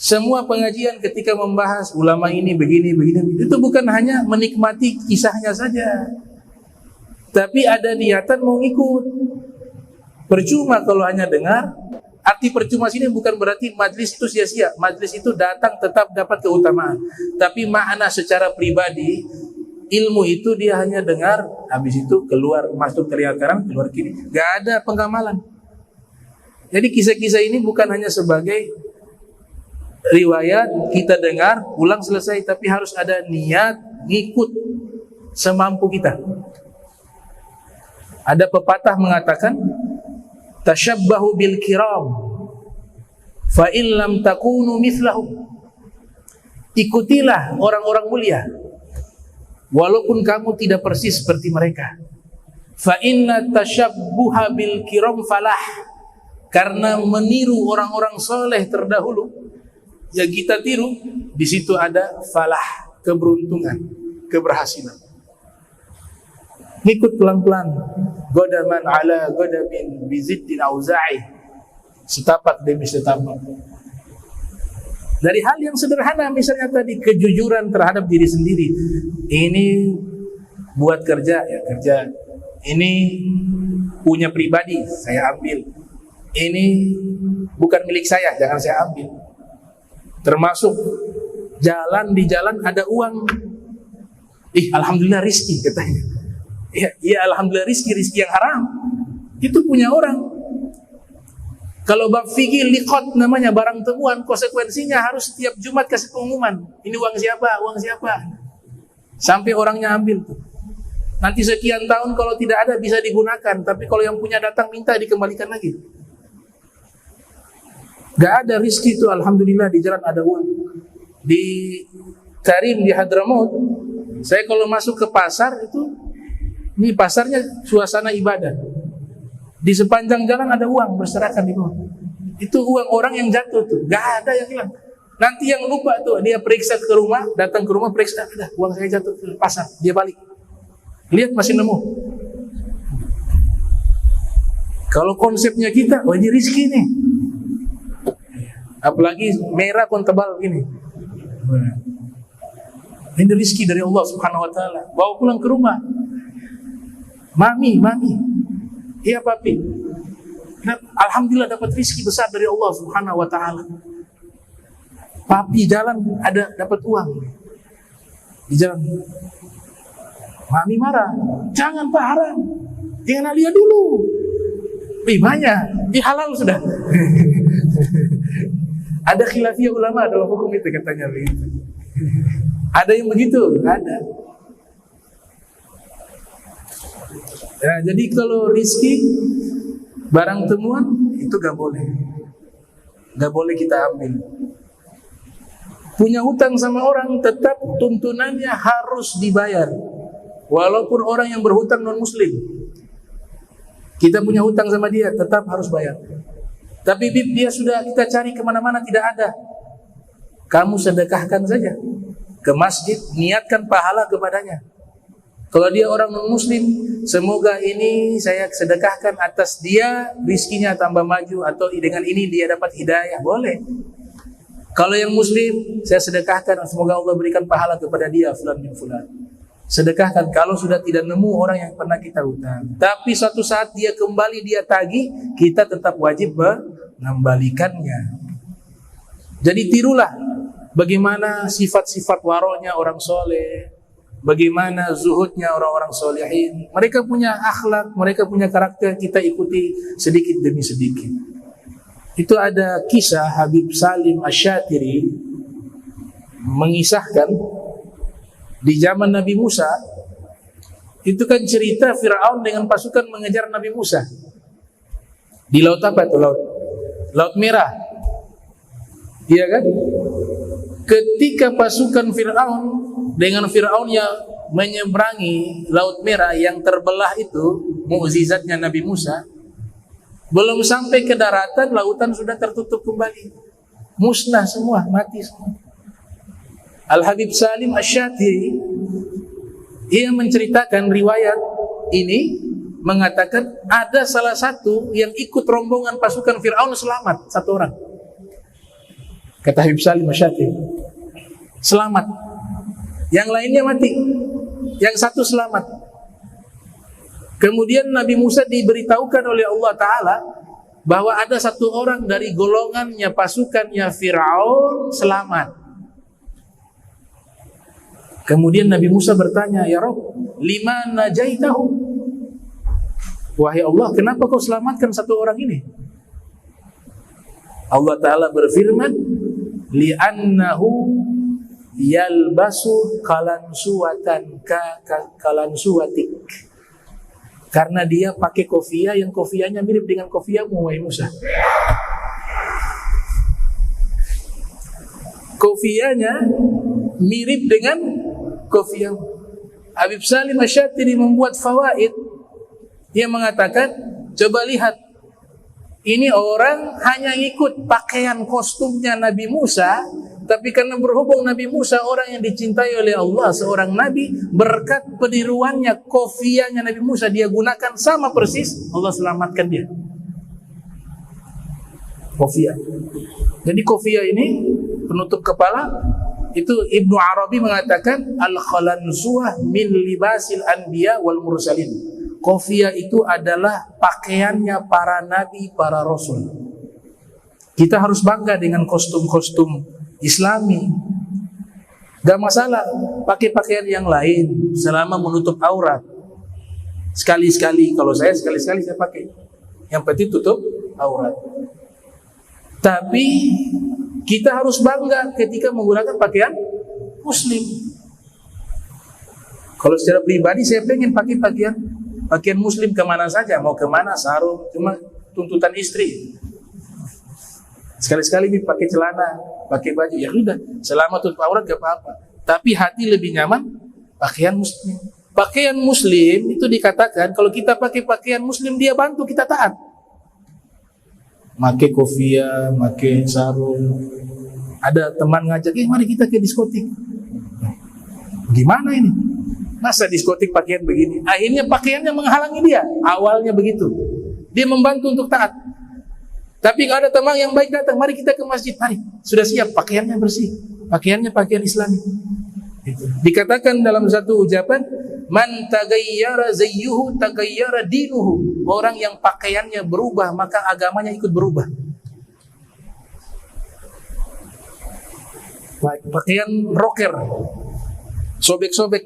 Semua pengajian ketika membahas ulama ini begini, itu bukan hanya menikmati kisahnya saja, tapi ada niatan mau ikut. Percuma kalau hanya dengar. Arti percuma sini bukan berarti majlis itu sia-sia. Majlis itu datang tetap dapat keutamaan. Tapi makna secara pribadi, ilmu itu dia hanya dengar, habis itu keluar, masuk telinga kanan, keluar kiri. Gak ada pengamalan. Jadi kisah-kisah ini bukan hanya sebagai riwayat, kita dengar, pulang selesai. Tapi harus ada niat, ngikut semampu kita. Ada pepatah mengatakan, tashabbahu bil kiram fa in lam takunu mithlahum. Ikutilah orang-orang mulia walaupun kamu tidak persis seperti mereka. Fa inna tashabbuha bil kiram falah. Karena meniru orang-orang soleh terdahulu yang kita tiru, di situ ada falah, keberuntungan, keberhasilan. Ikut pelan-pelan. Godaman ala godamin biziddin auza'i. Setapak demi setapak. Dari hal yang sederhana, misalnya tadi kejujuran terhadap diri sendiri. Ini buat kerja, ya kerja. Ini punya pribadi, saya ambil. Ini bukan milik saya, jangan saya ambil. Termasuk di jalan ada uang. Alhamdulillah rizki katanya. Ya alhamdulillah rizki yang haram itu punya orang. Kalau bab fikih liqat namanya, barang temuan, konsekuensinya harus setiap Jumat kasih pengumuman. Ini uang siapa? Sampai orangnya ambil tuh. Nanti sekian tahun kalau tidak ada bisa digunakan, tapi kalau yang punya datang minta dikembalikan lagi. Gak ada rizki itu, alhamdulillah di jalan ada uang. Di Karim di Hadramaut, saya kalau masuk ke pasar itu, ini pasarnya suasana ibadah. Di sepanjang jalan ada uang berserakan di bawah. Itu uang orang yang jatuh tuh, gak ada yang hilang. Nanti yang lupa tuh, dia periksa ke rumah, datang ke rumah periksa, ada uang saya jatuh ke pasar, dia balik. Lihat masih nemu. Kalau konsepnya kita, ini rizki nih. Apalagi merah kon tebal begini. Ini rizki dari Allah Subhanahu wa taala. Bawa pulang ke rumah. Mami, iya papi. Alhamdulillah dapat rizki besar dari Allah Subhanahu wa taala. Papi jalan ada dapat uang. Di jalan. Mami marah. Jangan Pak, haram. Jangan lihat dulu. Banyak. Halal sudah. Ada khilafiyah ulama dalam hukum itu katanya begitu. Ada yang begitu, ada. Ya, jadi kalau rizki barang temuan itu gak boleh kita ambil. Punya hutang sama orang tetap tuntunannya harus dibayar, walaupun orang yang berhutang non muslim. Kita punya hutang sama dia tetap harus bayar. Tapi dia sudah kita cari kemana-mana tidak ada. Kamu sedekahkan saja ke masjid, niatkan pahala kepadanya. Kalau dia orang non-muslim, semoga ini saya sedekahkan atas dia, rizkinya tambah maju, atau dengan ini dia dapat hidayah, boleh. Kalau yang muslim, saya sedekahkan, semoga Allah berikan pahala kepada dia, fulan bin fulan. Sedekahkan kalau sudah tidak nemu orang yang pernah kita hutang. Tapi suatu saat dia kembali, dia tagih, kita tetap wajib mengembalikannya. Jadi tirulah bagaimana sifat-sifat waronya orang soleh, bagaimana zuhudnya orang-orang solehin. Mereka punya akhlak, mereka punya karakter, kita ikuti sedikit demi sedikit. Itu ada kisah Habib Salim Asy-Syatiri mengisahkan di zaman Nabi Musa. Itu kan cerita Fir'aun dengan pasukan mengejar Nabi Musa di laut apa itu? Laut Merah. Iya kan? Ketika pasukan Fir'aun dengan Fir'aun yang menyeberangi Laut Merah yang terbelah itu, mukjizatnya Nabi Musa, belum sampai ke daratan, lautan sudah tertutup kembali. Musnah semua, mati semua. Al-Habib Salim Asy-Syatiri, ia menceritakan riwayat ini, mengatakan ada salah satu yang ikut rombongan pasukan Fir'aun selamat, satu orang. Kata Habib Salim Asy'atiri, selamat. Yang lainnya mati, yang satu selamat. Kemudian Nabi Musa diberitahukan oleh Allah Ta'ala bahwa ada satu orang dari golongannya, pasukannya Fir'aun selamat. Kemudian Nabi Musa bertanya, ya Rabb, lima najaitahu? Wahai Allah, kenapa kau selamatkan satu orang ini? Allah Ta'ala berfirman, li'annahu yalbasu kalansuwatan kalansuwatik. Karena dia pakai kofiah yang kofiahnya mirip dengan kofiahmu, wahai Musa. Kofiahnya mirip dengan kofiah. Habib Salim Asy'atiri membuat fawaid. Dia mengatakan, coba lihat, ini orang hanya ikut pakaian kostumnya Nabi Musa, tapi karena berhubung Nabi Musa orang yang dicintai oleh Allah, seorang Nabi, berkat peniruannya, kofiahnya Nabi Musa dia gunakan sama persis, Allah selamatkan dia. Kofiah. Jadi kofiah ini penutup kepala, itu Ibnu Arabi mengatakan al-khalansuah min libasil anbiya wal mursalin. Kofiah itu adalah pakaiannya para nabi, para rasul. Kita harus bangga dengan kostum-kostum Islami. Gak masalah pakai pakaian yang lain selama menutup aurat. Sekali-sekali, kalau saya sekali-sekali saya pakai. Yang penting tutup aurat. Tapi kita harus bangga ketika menggunakan pakaian muslim. Kalau secara pribadi saya pengen pakai pakaian muslim kemana saja, mau kemana, sarung, cuma tuntutan istri. Sekali-sekali pakai celana, pakai baju, ya udah, selama tutup aurat gak apa-apa. Tapi hati lebih nyaman pakaian muslim. Pakaian muslim itu dikatakan kalau kita pakai pakaian muslim dia bantu kita taat. Pakai kofiah, pakai sarung. Ada teman ngajak, mari kita ke diskotik. Gimana ini? Masa diskotik pakaian begini? Akhirnya pakaiannya menghalangi dia. Awalnya begitu. Dia membantu untuk taat. Tapi kalau ada teman yang baik datang, mari kita ke masjid, mari. Sudah siap, pakaiannya bersih. Pakaiannya pakaian Islami. Dikatakan dalam satu ucapan, man tagayyara zayyuhu tagayyara dinuhu. Orang yang pakaiannya berubah, maka agamanya ikut berubah. Pakaian rocker, sobek-sobek,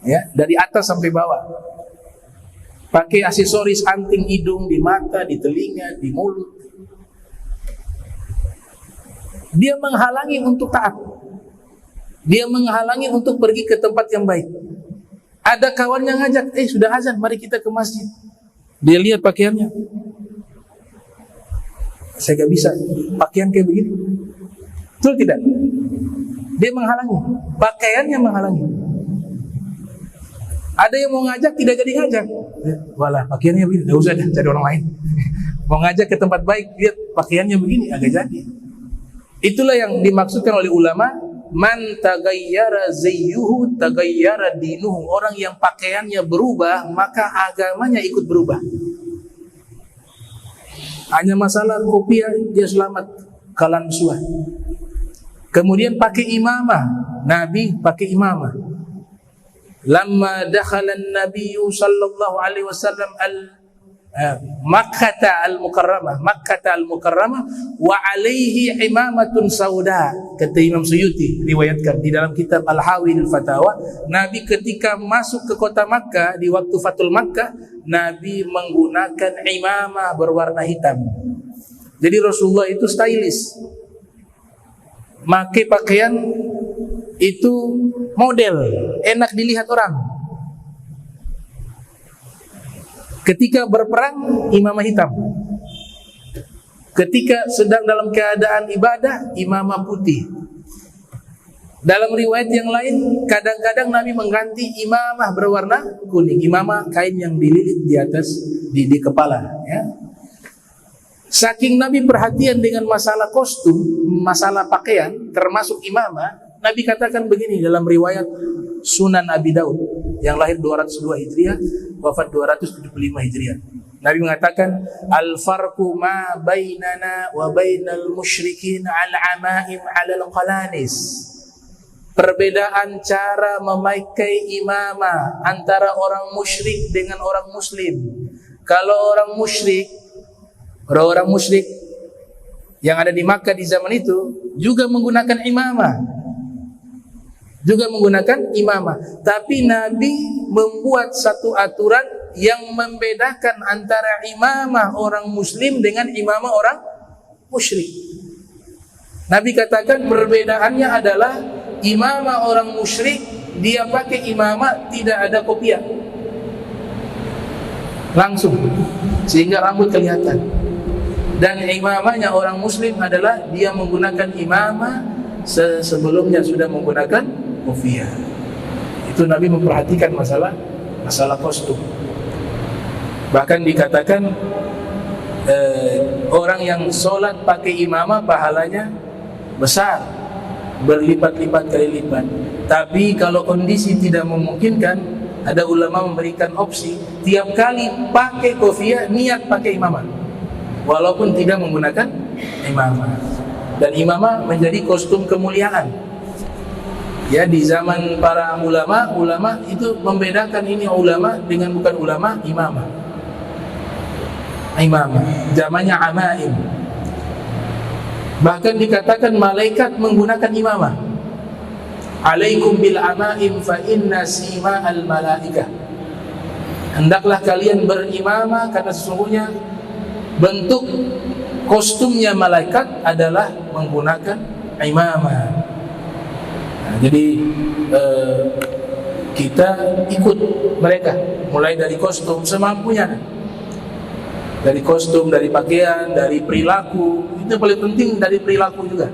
ya, dari atas sampai bawah. Pakai aksesoris anting hidung, di mata, di telinga, di mulut. Dia menghalangi untuk taat. Dia menghalangi untuk pergi ke tempat yang baik. Ada kawan yang ngajak, sudah azan, mari kita ke masjid. Dia lihat pakaiannya. Saya gak bisa, pakaian kayak begini. Betul tidak? Dia menghalangi. Pakaiannya menghalangi. Ada yang mau ngajak, tidak jadi ngajak. Walah, pakaiannya begini, gak usah dah, cari orang lain. Mau ngajak ke tempat baik, lihat pakaiannya begini, agak jadi. Itulah yang dimaksudkan oleh ulama, man tagayyara zayyuhu tagayyara dinuhu. Orang yang pakaiannya berubah, maka agamanya ikut berubah. Hanya masalah kopiah, dia selamat kalansuah. Kemudian pakai imamah. Nabi pakai imamah. Lamma dakhala an-nabiy sallallahu alaihi wasallam Makkah al-Mukarramah wa alaihi imamatun sauda. Kata Imam Suyuti riwayatkan di dalam kitab Al-Hawil Fatawa, Nabi ketika masuk ke kota Makkah di waktu Fathul Makkah, Nabi menggunakan imamah berwarna hitam. Jadi Rasulullah itu stylish. Pakai pakaian itu model, enak dilihat orang. Ketika berperang, imamah hitam. Ketika sedang dalam keadaan ibadah, imamah putih. Dalam riwayat yang lain, kadang-kadang Nabi mengganti imamah berwarna kuning. Imamah kain yang dililit di atas di kepala, ya. Saking Nabi perhatian dengan masalah kostum, masalah pakaian, termasuk imamah, Nabi katakan begini dalam riwayat Sunan Abi Daud yang lahir 202 Hijriah, wafat 275 Hijriah. Nabi mengatakan al-farqu ma bainana wa bainal musyrikin al-amaim 'alal qalanis. Perbedaan cara memakai imamah antara orang musyrik dengan orang muslim. Kalau orang musyrik, orang-orang musyrik yang ada di Makkah di zaman itu juga menggunakan imamah. Tapi Nabi membuat satu aturan yang membedakan antara imamah orang muslim dengan imamah orang musyrik. Nabi katakan perbedaannya adalah imamah orang musyrik, dia pakai imamah tidak ada kopiah, langsung sehingga rambut kelihatan. Dan imamahnya orang muslim adalah dia menggunakan imamah sebelumnya sudah menggunakan kopiah. Itu Nabi memperhatikan masalah kostum. Bahkan dikatakan orang yang sholat pakai imamah pahalanya besar, berlipat-lipat kali lipat. Tapi kalau kondisi tidak memungkinkan, ada ulama memberikan opsi tiap kali pakai kopiah niat pakai imamah, walaupun tidak menggunakan imamah. Dan imamah menjadi kostum kemuliaan. Ya, di zaman para ulama itu membedakan ini ulama dengan bukan ulama, imamah, zamannya amaim. Bahkan dikatakan malaikat menggunakan imamah. Alaikum bil amaim fa inna sima al malaikah. Hendaklah kalian berimamah karena sesungguhnya bentuk kostumnya malaikat adalah menggunakan imamah. Nah, jadi kita ikut mereka mulai dari kostum semampunya. Dari kostum, dari pakaian, dari perilaku. Itu paling penting, dari perilaku juga.